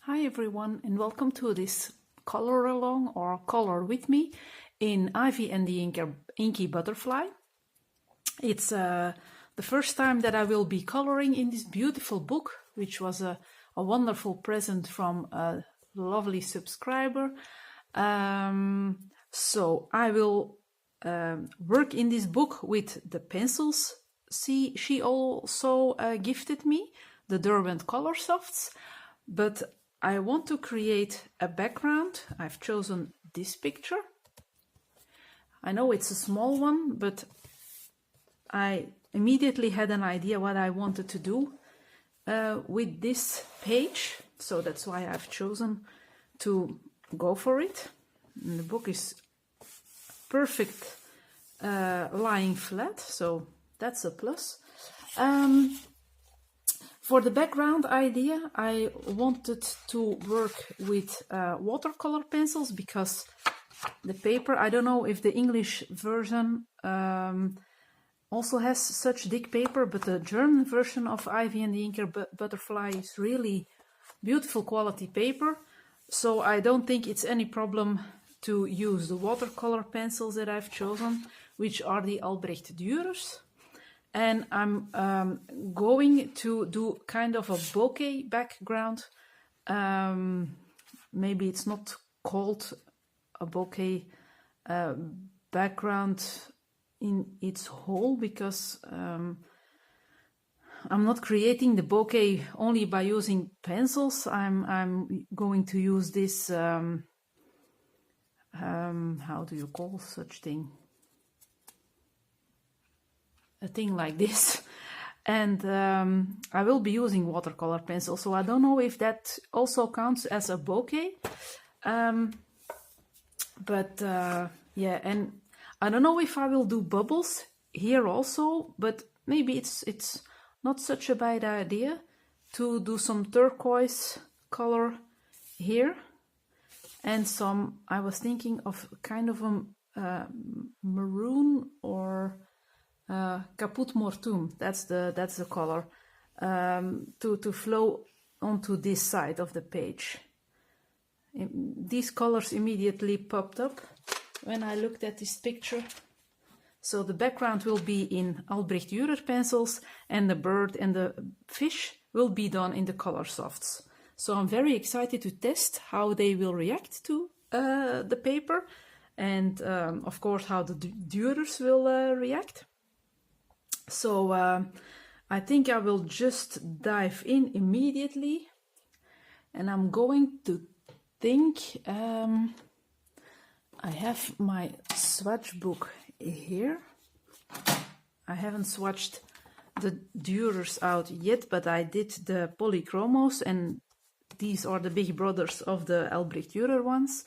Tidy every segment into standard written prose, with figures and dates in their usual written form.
Hi everyone, and welcome to this color along or color with me in Ivy and the Inky Butterfly. It's the first time that I will be coloring in this beautiful book, which was a wonderful present from a lovely subscriber. So I will work in this book with the pencils she also gifted me, the Derwent Color Softs, but I want to create a background. I've chosen this picture. I know it's a small one, but I immediately had an idea what I wanted to do with this page. So that's why I've chosen to go for it. And the book is perfect lying flat, so that's a plus. For the background idea, I wanted to work with watercolor pencils because the paper, I don't know if the English version also has such thick paper, but the German version of Ivy and the Inky Butterfly is really beautiful quality paper. So I don't think it's any problem to use the watercolor pencils that I've chosen, which are the Albrecht Dürers. And I'm going to do kind of a bokeh background. Maybe it's not called a bokeh background in its whole, because I'm not creating the bokeh only by using pencils. I'm going to use this, how do you call such thing? A thing like this, and I will be using watercolor pencil, so I don't know if that also counts as a bokeh, but yeah, and I don't know if I will do bubbles here also, but maybe it's not such a bad idea to do some turquoise color here, and some, I was thinking of kind of a maroon or Caput Mortuum, that's the color, to flow onto this side of the page. These colors immediately popped up when I looked at this picture. So the background will be in Albrecht Dürer pencils, and the bird and the fish will be done in the color softs. So I'm very excited to test how they will react to the paper, and of course how the Dürers will react. So I think I will just dive in immediately, and I'm going to think, I have my swatch book here. I haven't swatched the Dürers out yet, but I did the polychromos, and these are the big brothers of the Albrecht Dürer ones.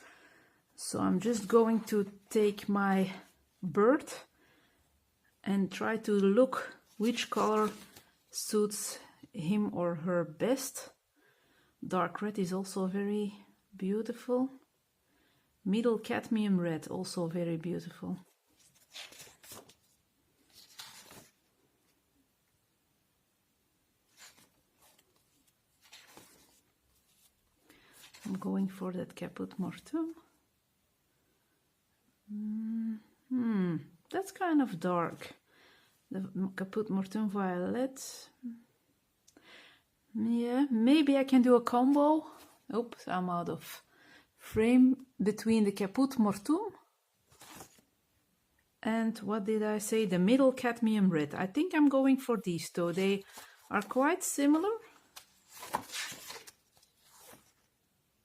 So I'm just going to take my bird and try to look which color suits him or her best. Dark red is also very beautiful. Middle cadmium red, also very beautiful. I'm going for that Caput Mortuum. That's kind of dark. The Caput Mortuum Violet. Yeah, maybe I can do a combo. Oops, I'm out of frame, between the Caput Mortuum and, what did I say, the middle cadmium red. I think I'm going for these two. They are quite similar,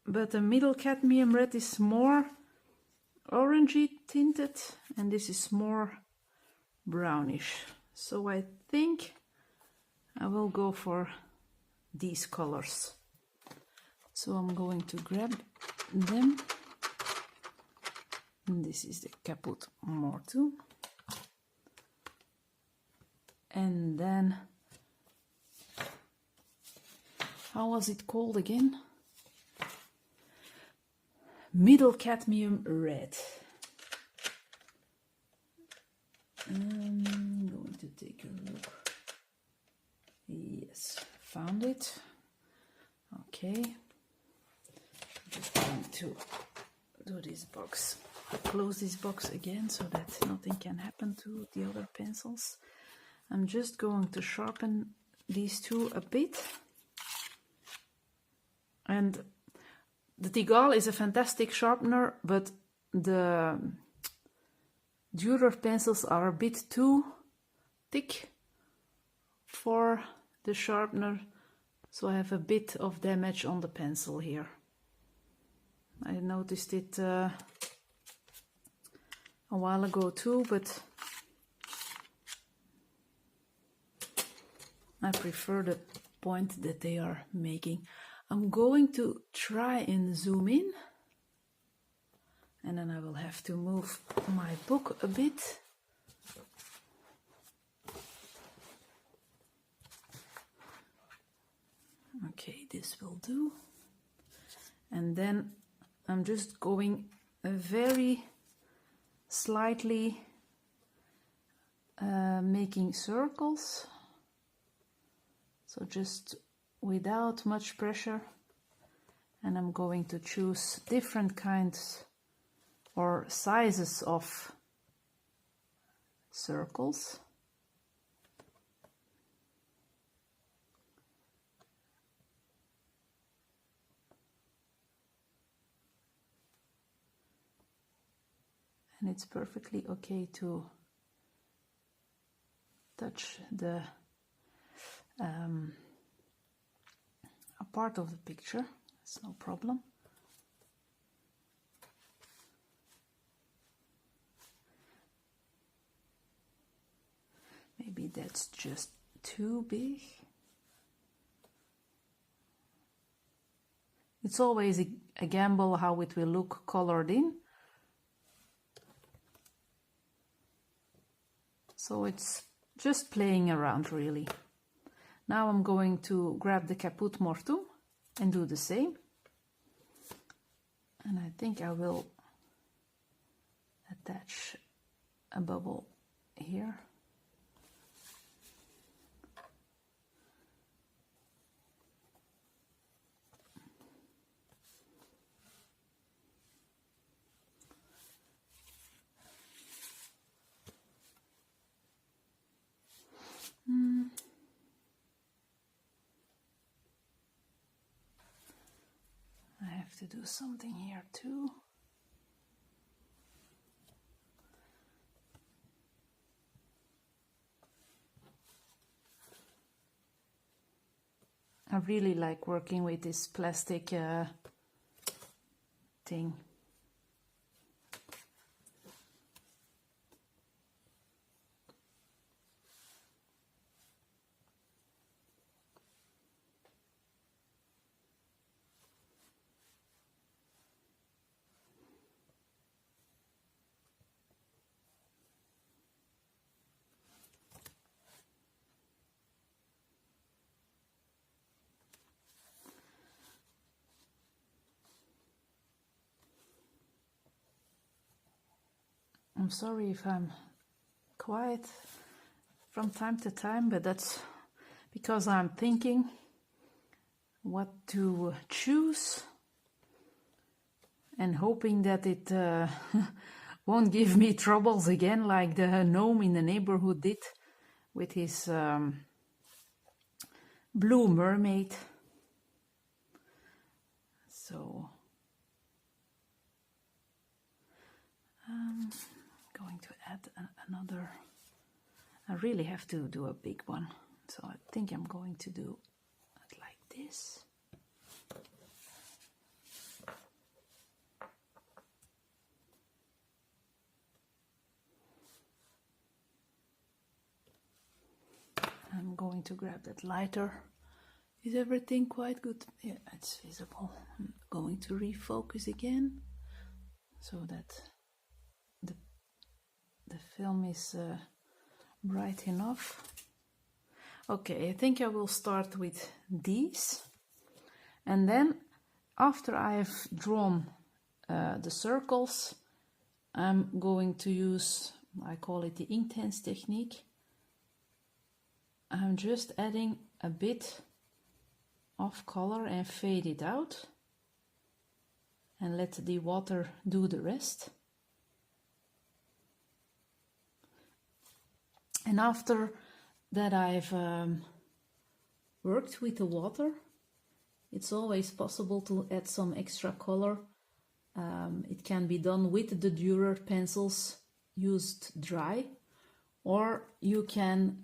but the middle cadmium red is more orangey tinted, and this is more brownish. So I think I will go for these colors. So I'm going to grab them. And this is the Caput Mortuum. And then, how was it called again? Middle cadmium red. I'm going to take a look. Yes, found it. Okay. to do this box. I'll close this box again so that nothing can happen to the other pencils. I'm just going to sharpen these two a bit. And the Tigal is a fantastic sharpener, but the Durer pencils are a bit too thick for the sharpener, so I have a bit of damage on the pencil here. I noticed it a while ago too, but I prefer the point that they are making. I'm going to try and zoom in, and then I will have to move my book a bit. Okay, this will do. And then I'm just going very slightly making circles. So just without much pressure. And I'm going to choose different kinds or sizes of circles. And it's perfectly okay to touch the a part of the picture. It's no problem. Maybe that's just too big. It's always a gamble how it will look colored in. So it's just playing around really. Now I'm going to grab the Caput Mortuum and do the same. And I think I will attach a bubble here. I have to do something here too. I really like working with this plastic thing. I'm sorry if I'm quiet from time to time, but that's because I'm thinking what to choose and hoping that it won't give me troubles again like the gnome in the neighborhood did with his blue mermaid. So going to add another. I really have to do a big one, so I think I'm going to do it like this. I'm going to grab that lighter. Is everything quite good? Yeah, it's visible. I'm going to refocus again so that the film is bright enough. Okay, I think I will start with these, and then after I've drawn the circles, I'm going to use, I call it the Inktense technique. I'm just adding a bit of color and fade it out, and let the water do the rest. And after that I've worked with the water, it's always possible to add some extra color. It can be done with the Durer pencils used dry, or you can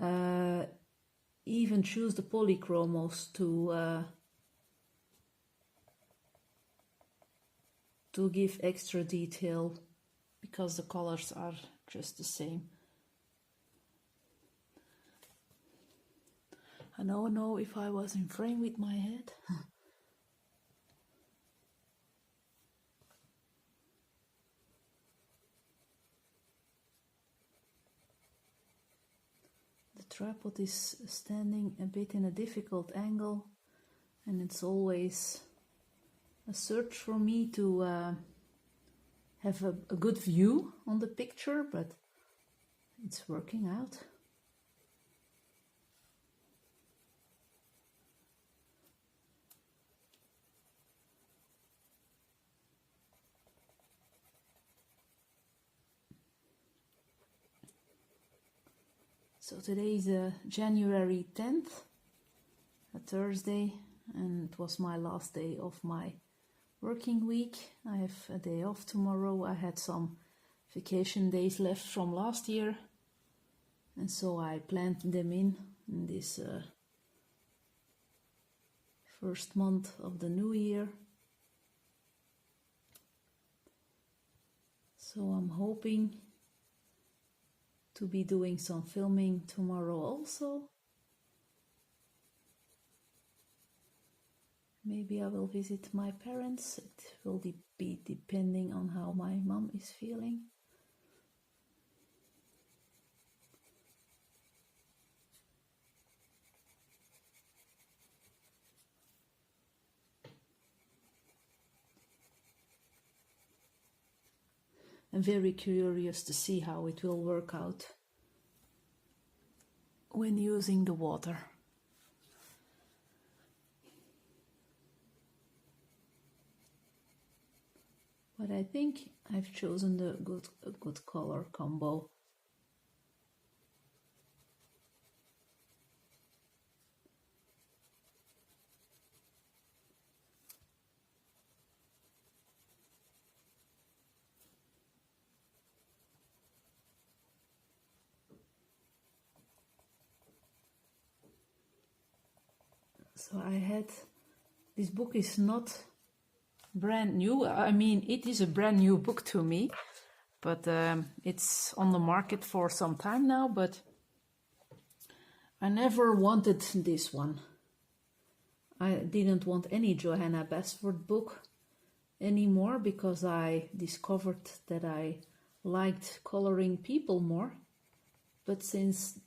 even choose the polychromos to give extra detail, because the colors are just the same. I don't know if I was in frame with my head. The tripod is standing a bit in a difficult angle, and it's always a search for me to have a good view on the picture, but it's working out. So today is January 10th, a Thursday, and it was my last day of my working week. I have a day off tomorrow. I had some vacation days left from last year, and so I planned them in this first month of the new year. So I'm hoping to be doing some filming tomorrow also. Maybe I will visit my parents. It will be depending on how my mom is feeling. I'm very curious to see how it will work out when using the water. But I think I've chosen a good color combo. So I had, this book is not brand new. I mean, it is a brand new book to me, but it's on the market for some time now, but I never wanted this one. I didn't want any Johanna Basford book anymore, because I discovered that I liked coloring people more. But since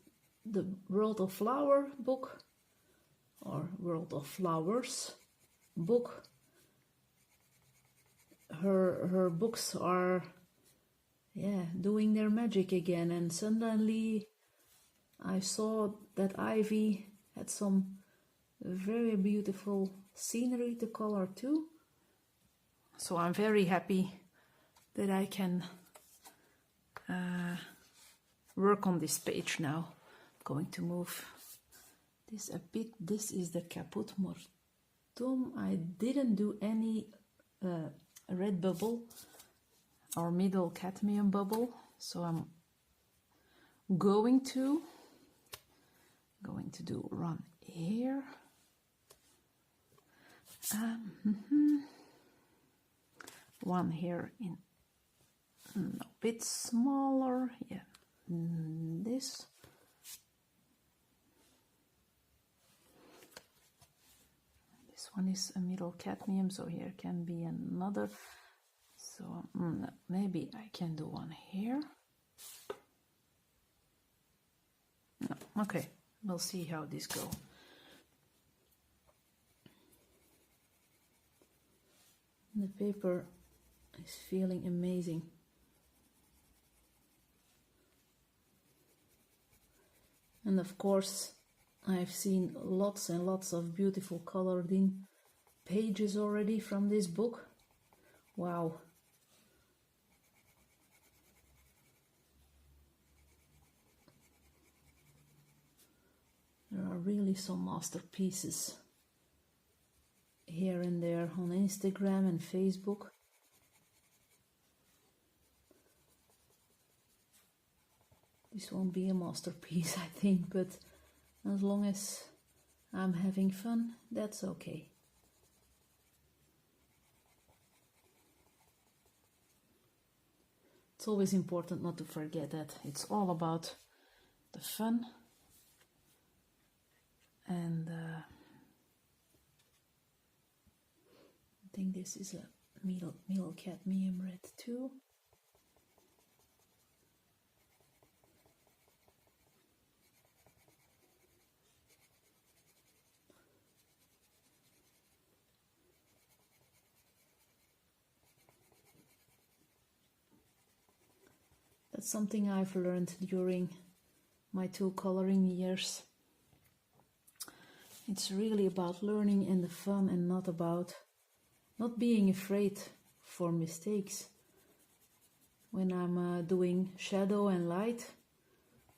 the World of Flower book, or World of Flowers book, her books are doing their magic again, and suddenly I saw that Ivy had some very beautiful scenery to color too. So I'm very happy that I can work on this page now. I'm going to move this a bit. This is the Caput Mortuum. I didn't do any red bubble or middle cadmium bubble, so I'm going to do one here, one here in a bit smaller, this. This one is a middle cadmium, so here can be another. So maybe I can do one here. No, okay, we'll see how this goes. The paper is feeling amazing. And of course, I've seen lots and lots of beautiful colored in pages already from this book. Wow. There are really some masterpieces here and there on Instagram and Facebook. This won't be a masterpiece, I think, but as long as I'm having fun, that's okay. It's always important not to forget that it's all about the fun. And I think this is a meal cadmium red too. That's something I've learned during my 2 coloring years. It's really about learning and the fun, and not about not being afraid for mistakes. When I'm doing shadow and light,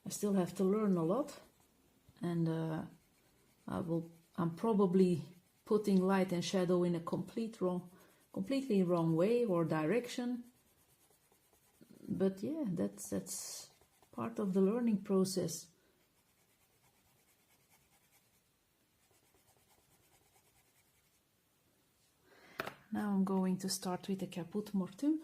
I still have to learn a lot, and I'm probably putting light and shadow in a completely wrong way or direction. But yeah, that's part of the learning process. Now I'm going to start with the Caput Mortuum.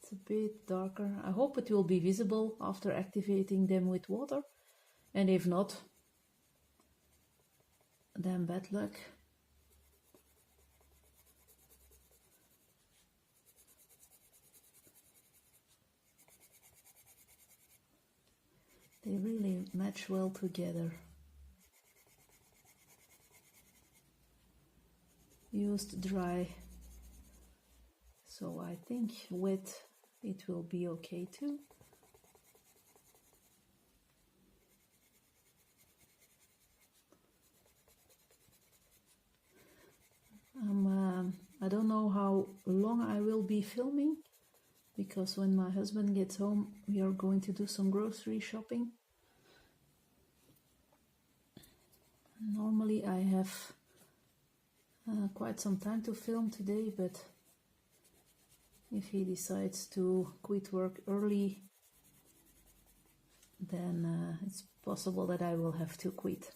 It's a bit darker. I hope it will be visible after activating them with water. And if not, then bad luck. They really match well together. Used dry, so I think wet it will be okay too. I don't know how long I will be filming, because when my husband gets home we are going to do some grocery shopping. Normally I have quite some time to film today, but if he decides to quit work early, then it's possible that I will have to quit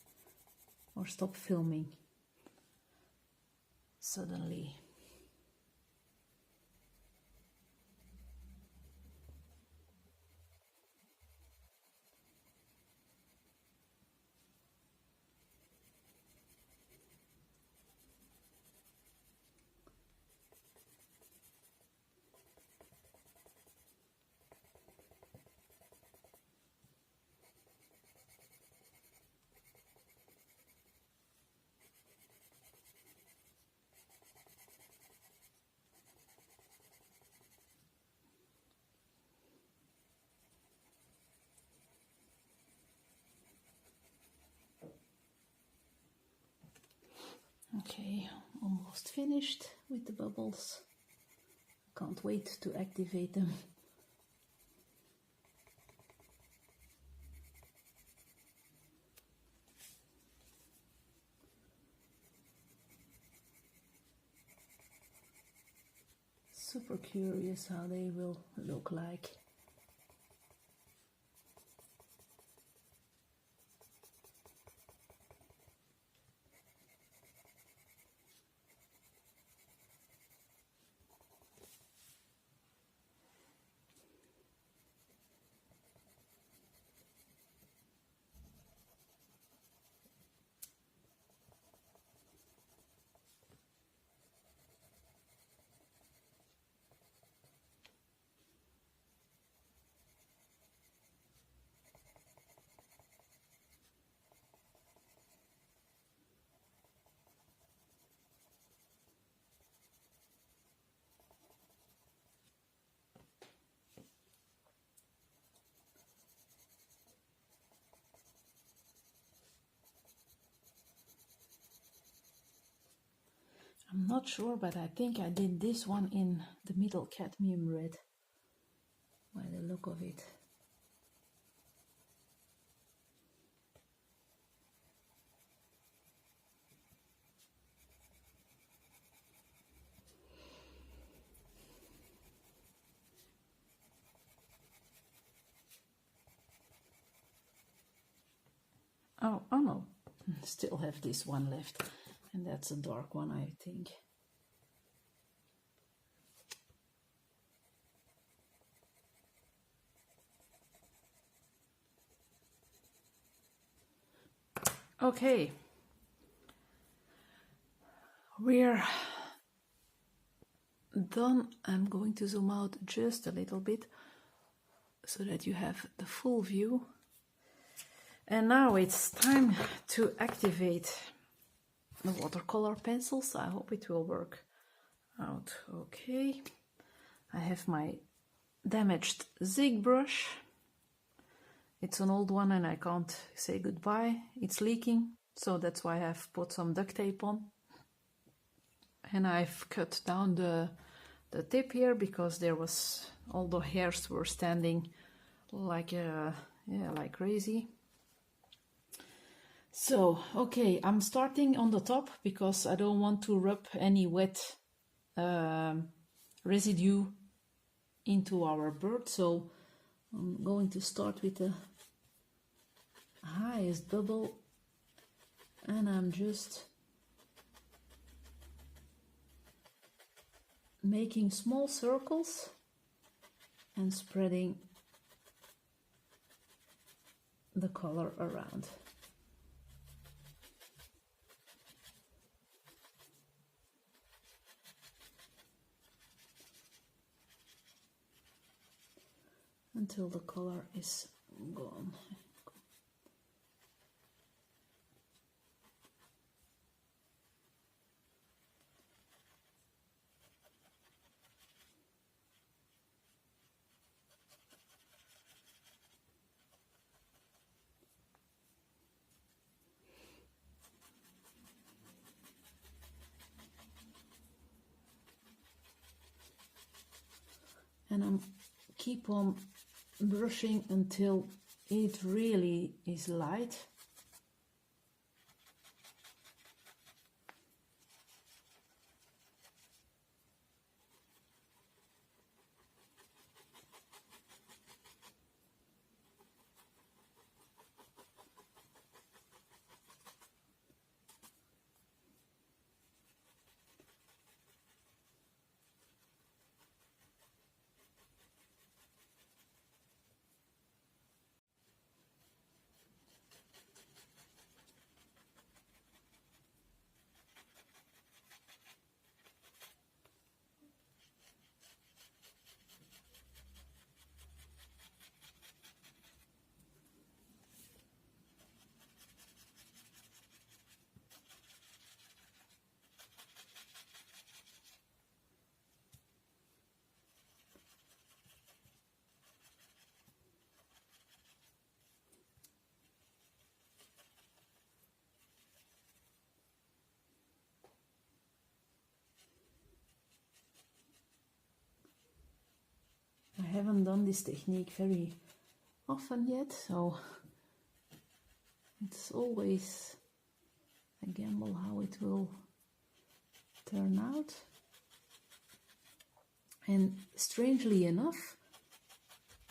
or stop filming suddenly. Okay, almost finished with the bubbles. Can't wait to activate them. Super curious how they will look like. I'm not sure, but I think I did this one in the middle cadmium red by the look of it. Oh no, still have this one left, and that's a dark one, I think. Okay, we're done. I'm going to zoom out just a little bit so that you have the full view. And now it's time to activate the watercolor pencils. I hope it will work out okay. I have my damaged Zig brush. It's an old one and I can't say goodbye. It's leaking, so that's why I've put some duct tape on. And I've cut down the tip here because there was, all the hairs were standing like like crazy. So, okay, I'm starting on the top because I don't want to rub any wet residue into our bird. So I'm going to start with the highest bubble, and I'm just making small circles and spreading the color around. Until the color is gone. And I'm keep on brushing until it really is light. I haven't done this technique very often yet, so it's always a gamble how it will turn out. And strangely enough,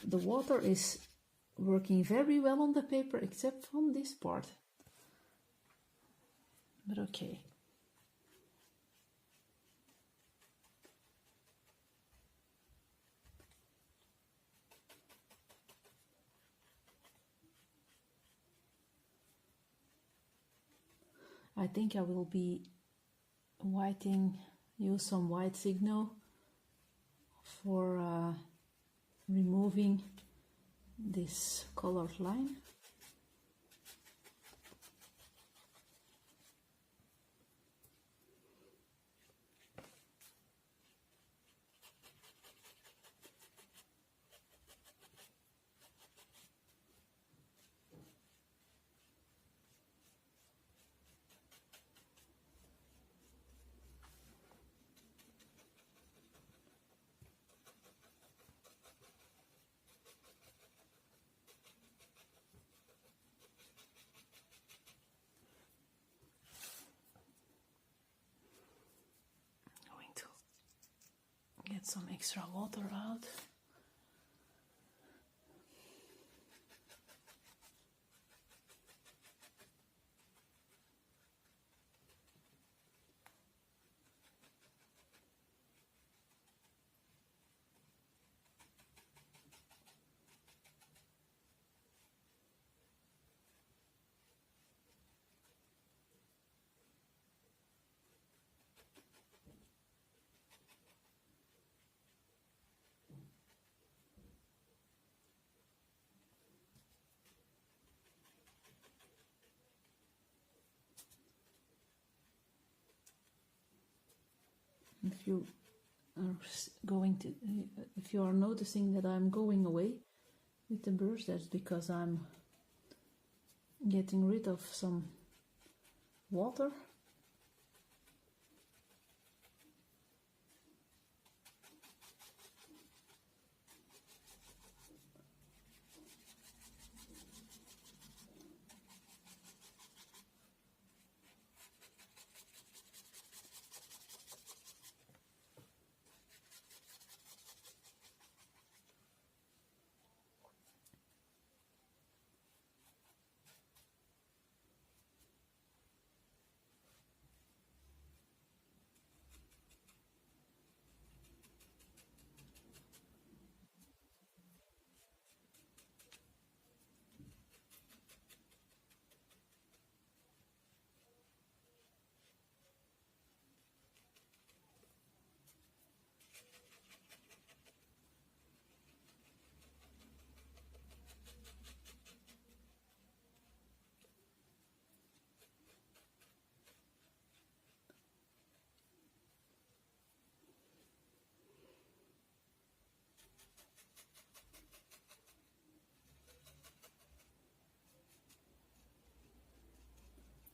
the water is working very well on the paper except on this part. But okay. I think I will be use some white signal for removing this colored line. Get some extra water out. If you are if you are noticing that I'm going away with the brush, that's because I'm getting rid of some water.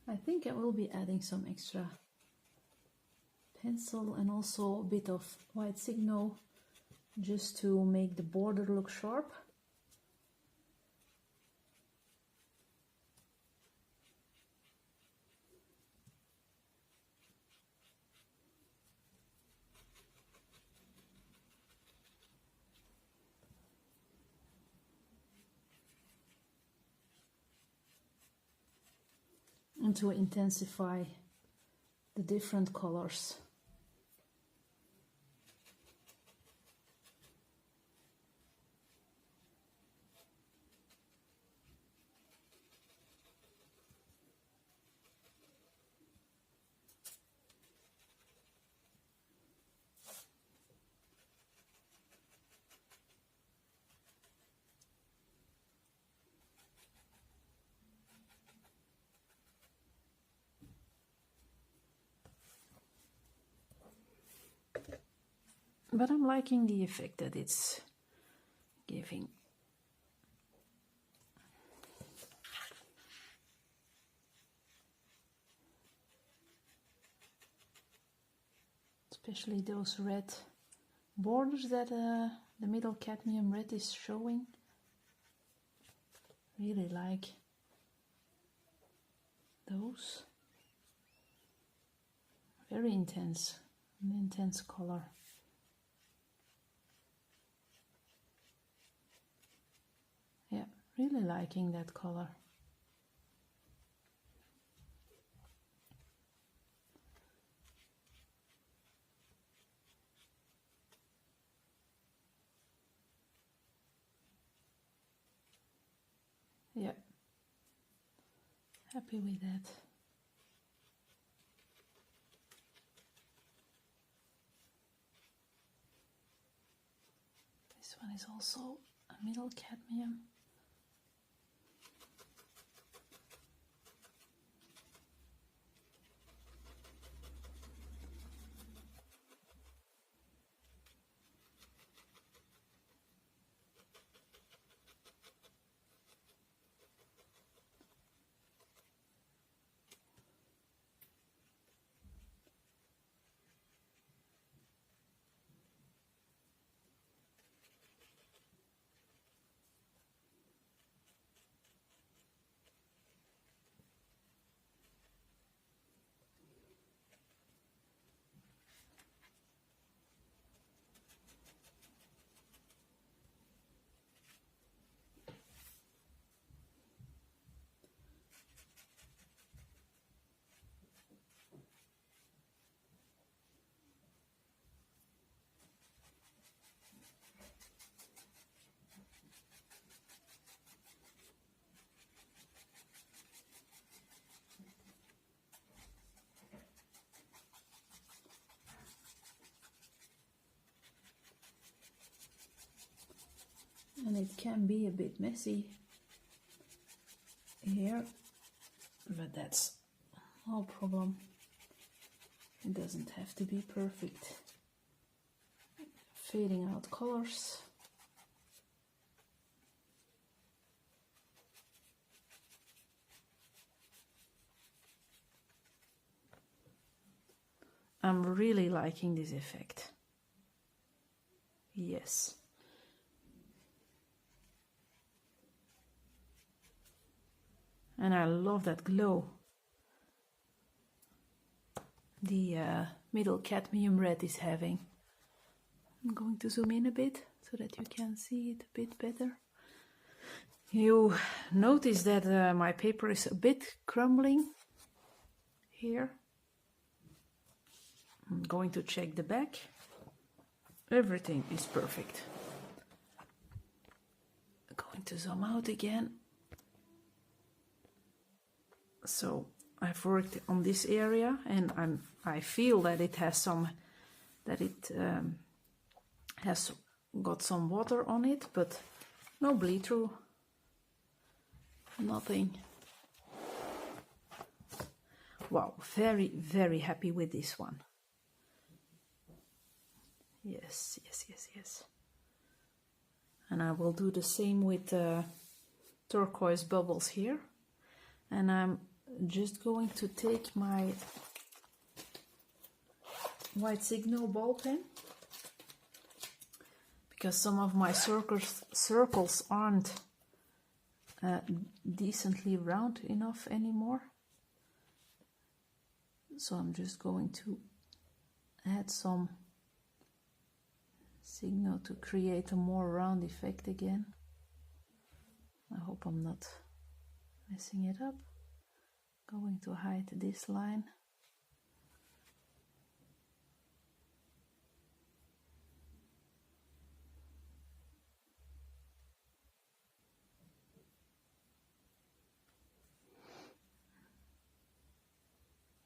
I think I will be adding some extra pencil and also a bit of white signal just to make the border look sharp. And to intensify the different colors. But I'm liking the effect that it's giving. Especially those red borders that the middle cadmium red is showing. Really like those. Very intense, an intense color. Yeah, really liking that color. Yeah, happy with that. This one is also a middle cadmium. and it can be a bit messy here, but that's no problem. It doesn't have to be perfect. Fading out colors. I'm really liking this effect. Yes. And I love that glow the middle cadmium red is having. I'm going to zoom in a bit so that you can see it a bit better. You notice that my paper is a bit crumbling here. I'm going to check the back. Everything is perfect. Going to zoom out again. So I've worked on this area, and I feel that it has some, has got some water on it, but no bleed through, nothing. Wow, very, very happy with this one. Yes, yes, yes, yes. And I will do the same with turquoise bubbles here. And I'm just going to take my white signal ball pen, because some of my circles aren't decently round enough anymore. So I'm just going to add some signal to create a more round effect again. I hope I'm not messing it up. Going to hide this line.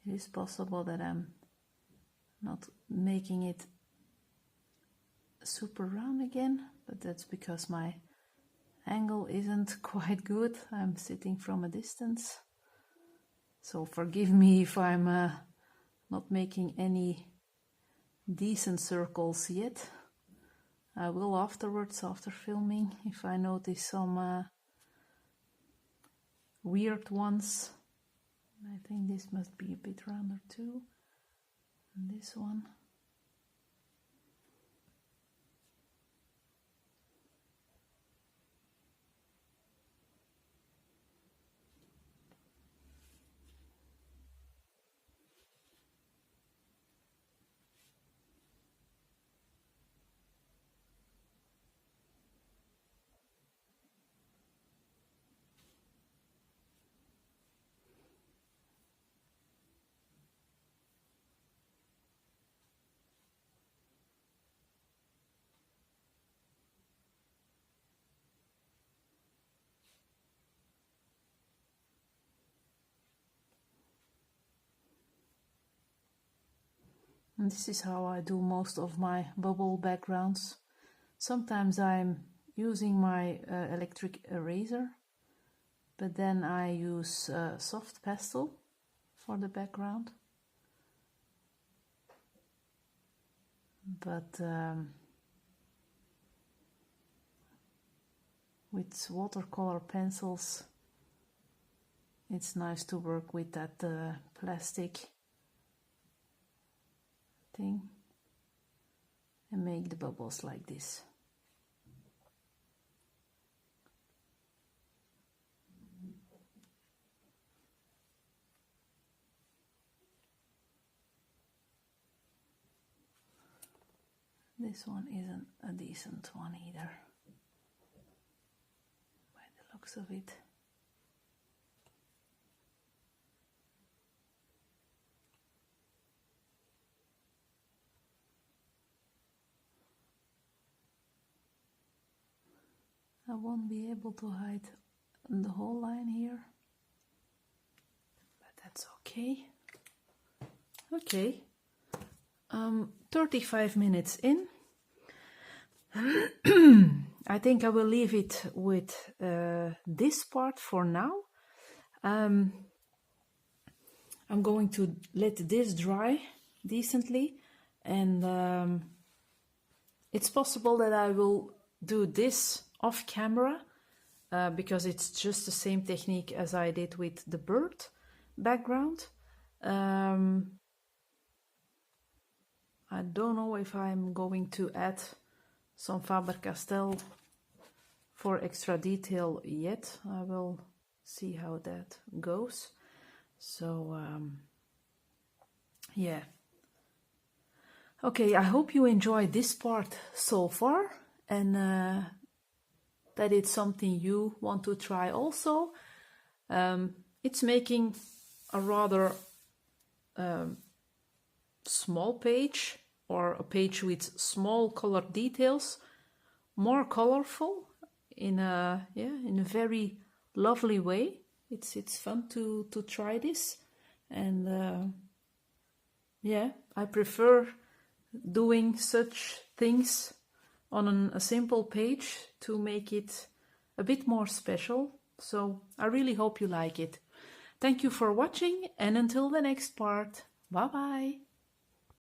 It is possible that I'm not making it super round again, but that's because my angle isn't quite good. I'm sitting from a distance. So forgive me if I'm not making any decent circles yet. I will afterwards, after filming, if I notice some weird ones. I think this must be a bit rounder too. And this one. And this is how I do most of my bubble backgrounds. Sometimes I'm using my electric eraser, but then I use soft pastel for the background. But with watercolor pencils, it's nice to work with that plastic thing and make the bubbles like this. This one isn't a decent one either, by the looks of it. I won't be able to hide the whole line here, but that's okay. Okay, 35 minutes in. I think I will leave it with this part for now. I'm going to let this dry decently, and it's possible that I will do this off camera because it's just the same technique as I did with the bird background. I don't know if I'm going to add some Faber-Castell for extra detail yet. I will see how that goes. So yeah. Okay, I hope you enjoyed this part so far, and that it's something you want to try also. It's making a rather small page, or a page with small color details, more colorful in a very lovely way. It's fun to try this, and yeah, I prefer doing such things on a simple page to make it a bit more special. So I really hope you like it. Thank you for watching, and until the next part, bye bye.